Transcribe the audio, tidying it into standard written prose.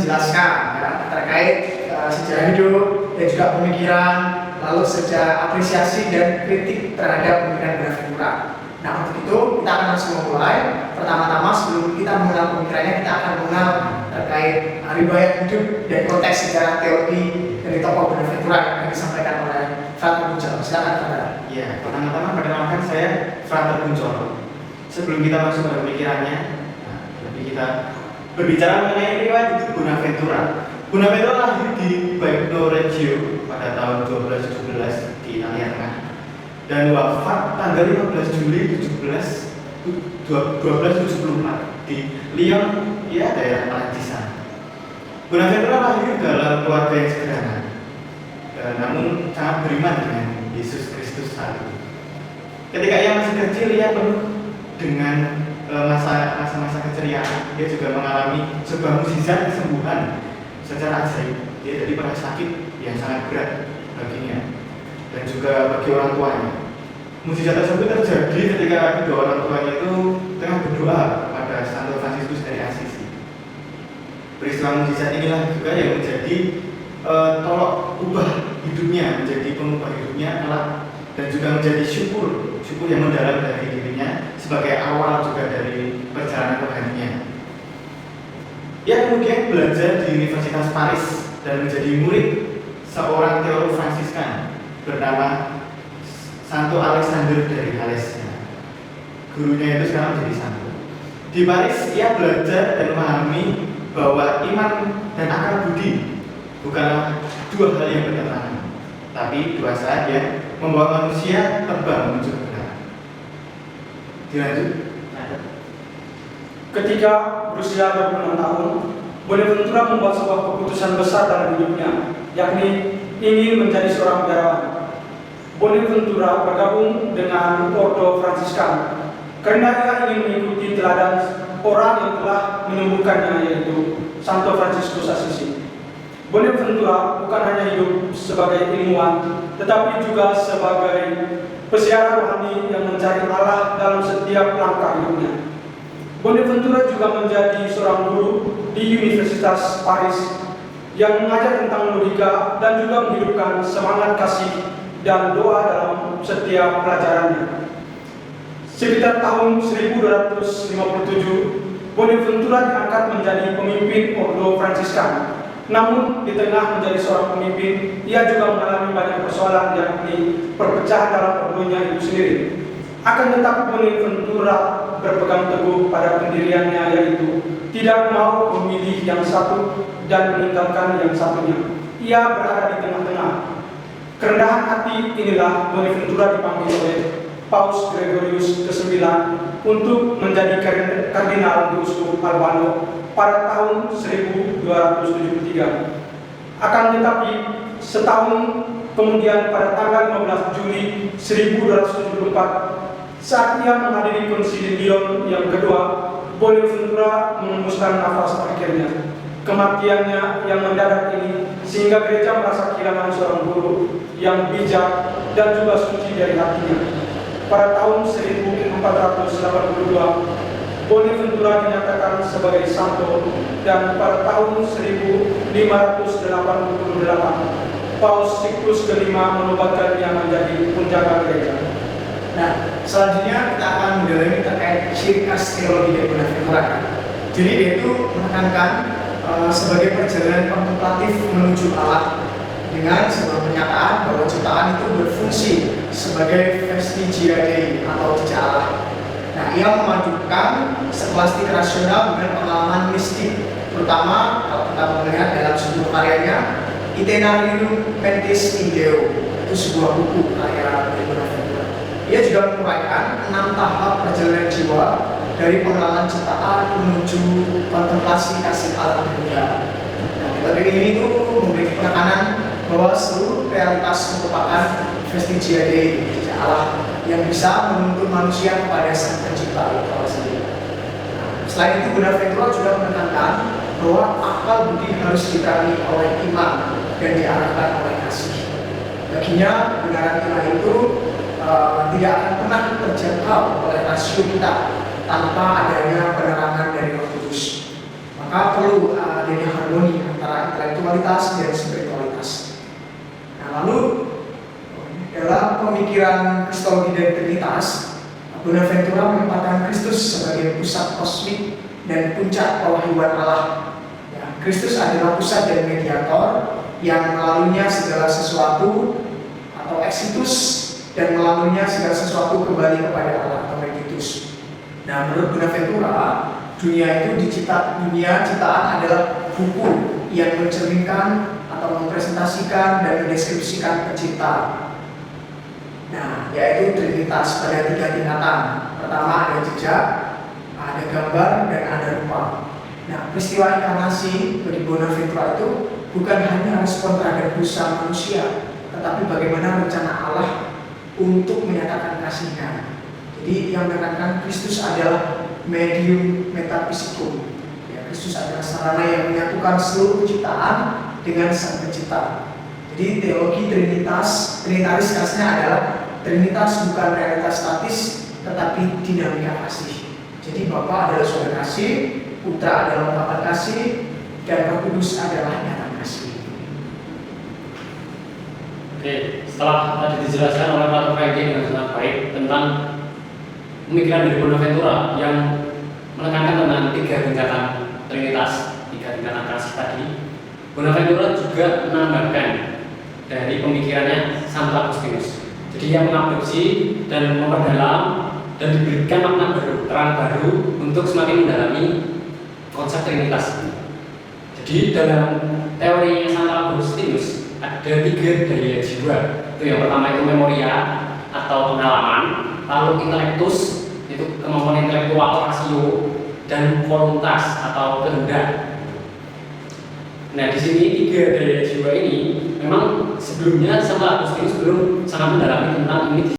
menjelaskan ya, terkait sejarah hidup dan juga pemikiran, lalu sejarah apresiasi dan kritik terhadap pemikiran Bonaventura. Nah, untuk itu kita akan langsung memulai. Pertama-tama sebelum kita mengenal pemikirannya, kita akan mengenal terkait riwayat hidup dan konteks sejarah teologi dari tokoh Bonaventura yang disampaikan oleh Frater Kuncoro. Silakan, Frater. Ya, pertama-tama perkenalkan saya Frater Kuncoro. Sebelum kita masuk ke pemikirannya, kita berbicara mengenai riwayat hidup Bonaventura. Bonaventura lahir di Bagno Reggio pada tahun 1217 di Italia Tengah dan wafat tanggal 15 Juli 1274 di Lyon, ya, daerah Perancis. Bonaventura lahir dalam keluarga yang sederhana, namun sangat beriman dengan Yesus Kristus saat itu. Ketika ia masih kecil, ia penuh dengan masa-masa keceriaan. Dia juga mengalami sebuah mukjizat kesembuhan secara ajaib. Dia dari pernah sakit yang sangat berat baginya dan juga bagi orang tuanya. Mukjizat tersebut terjadi ketika kedua orang tuanya itu tengah berdoa kepada Santo Fransiskus dari Assisi. Peristiwa mukjizat inilah juga yang menjadi tolok ubah hidupnya, menjadi pengubah hidupnya kelak, dan juga menjadi syukur yang mendalam dari dirinya sebagai awal juga dari perjalanan rohaninya. Ia kemudian belajar di Universitas Paris dan menjadi murid seorang teolog Fransiskan bernama Santo Alexander dari Halesia. Gurunya itu sekarang jadi santo. Di Paris ia belajar dan memahami bahwa iman dan akal budi bukanlah dua hal yang bertentangan, tapi dua saat yang membawa manusia terbang menuju kebenaran. Dilanjut. Ketika berusia 26 tahun, Bonaventura membuat sebuah keputusan besar dalam hidupnya, yakni ingin menjadi seorang biarawan. Bonaventura bergabung dengan Ordo Fransiskan karena ia ingin mengikuti teladan orang yang telah menyembuhkannya, yaitu Santo Fransiskus Assisi. Bonaventura bukan hanya hidup sebagai ilmuwan, tetapi juga sebagai peziarah rohani yang mencari Allah dalam setiap langkah hidupnya. Bonaventura juga menjadi seorang guru di Universitas Paris yang mengajar tentang logika dan juga menghidupkan semangat kasih dan doa dalam setiap pelajarannya. Sekitar tahun 1257, Bonaventura diangkat menjadi pemimpin Ordo Fransiskan. Namun di tengah menjadi seorang pemimpin, ia juga mengalami banyak persoalan, yakni perpecahan dalam ordonya itu sendiri. Akan tetapi Bonaventura berpegang teguh pada pendiriannya, yaitu tidak mau memilih yang satu dan meninggalkan yang satunya. Ia berada di tengah-tengah. Kerendahan hati inilah Bonaventura dipanggil oleh Paus Gregorius ke-9 untuk menjadi kardinal di Uskup Albano pada tahun 1273. Akan tetapi setahun kemudian pada tanggal 15 Juli 1274, saat ia menghadiri konsili Lyon yang kedua, Bonaventura mengembuskan nafas terakhirnya. Kematiannya yang mendadak ini sehingga gereja merasa kehilangan seorang guru yang bijak dan juga suci dari hatinya. Pada tahun 1482, Bonaventura dinyatakan sebagai santo, dan pada tahun 1588 Paus Sixtus V menobatkannya menjadi penjaga gereja. Nah, selanjutnya kita akan mendalami terkait ciri khas teologi dari Bonaventura. Jadi dia itu menekankan sebagai perjalanan kontemplatif menuju Allah dengan sebuah pernyataan bahwa ciptaan itu berfungsi sebagai vestigia Dei atau jejak Allah. Nah, ia memadukan skolastik rasional dengan pengalaman mistik, terutama kalau kita melihat dalam sebuah karyanya Itinerarium Mentis in Deo, itu sebuah buku karya Bonaventura. Ia juga menguraikan 6 tahap perjalanan jiwa dari pengenalan ciptaan menuju kontemplasi kasih Allah dunia. Nah, metode ini itu memberi penekanan bahwa seluruh realitas merupakan vestigia Dei, jejak Allah yang bisa menuntun manusia kepada Sang Pencipta Allah sendiri. Selain itu, Bonaventura juga menekankan bahwa akal budi harus diterangi oleh iman dan diarahkan oleh kasih. Baginya, kebenaran iman itu tidak akan pernah terjangkau oleh rasio kita tanpa adanya penerangan dari Roh Kudus. Maka perlu adanya harmoni harmoni antara intelektualitas dan spiritualitas. Nah, lalu dalam pemikiran Kristologi dan Trinitas, Bonaventura menempatkan Kristus sebagai pusat kosmik dan puncak pewahyuan Allah. Ya, Kristus adalah pusat dan mediator yang melaluinya segala sesuatu atau exitus, dan melaluinya segala sesuatu kembali kepada Allah atau reditus. Nah, menurut Bonaventura, dunia ciptaan adalah buku yang mencerminkan atau mempresentasikan dan mendeskripsikan pencipta. Nah, yaitu Trinitas pada 3 tingkatan. Pertama ada jejak, ada gambar, dan ada rupa. Nah, peristiwa inkarnasi bagi Bonaventura itu bukan hanya respon terhadap dosa manusia, tetapi bagaimana rencana Allah untuk menyatakan kasih-Nya. Jadi yang menekankan Kristus adalah medium metafisikum. Ya, Kristus adalah sarana yang menyatukan seluruh ciptaan dengan Sang Pencipta. Jadi teologi Trinitaris khasnya adalah Trinitas bukan realitas statis, tetapi dinamika kasih. Jadi Bapa adalah sumber kasih, Putra adalah ungkapan kasih, dan Roh Kudus adalah nyata kasih. Oke, setelah tadi dijelaskan oleh Pak Franky dengan sangat baik tentang pemikiran dari Bonaventura yang menekankan tentang 3 tingkatan Trinitas, 3 tingkatan kasih tadi, Bonaventura juga menambahkan dari pemikirannya Santo Agustinus. Jadi ia mengadopsi dan memperdalam dan diberikan makna baru, terang baru untuk semakin mendalami konsep Trinitas. Jadi dalam teorinya Santo Agustinus ada 3 daya jiwa. Itu yang pertama itu memoria atau pengalaman, lalu intelektus itu kemampuan intelektual, rasio, dan voluntas atau kehendak. Nah, di sini 3 daya jiwa ini memang sebelumnya Santo Agustinus belum sangat mendalami tentang ini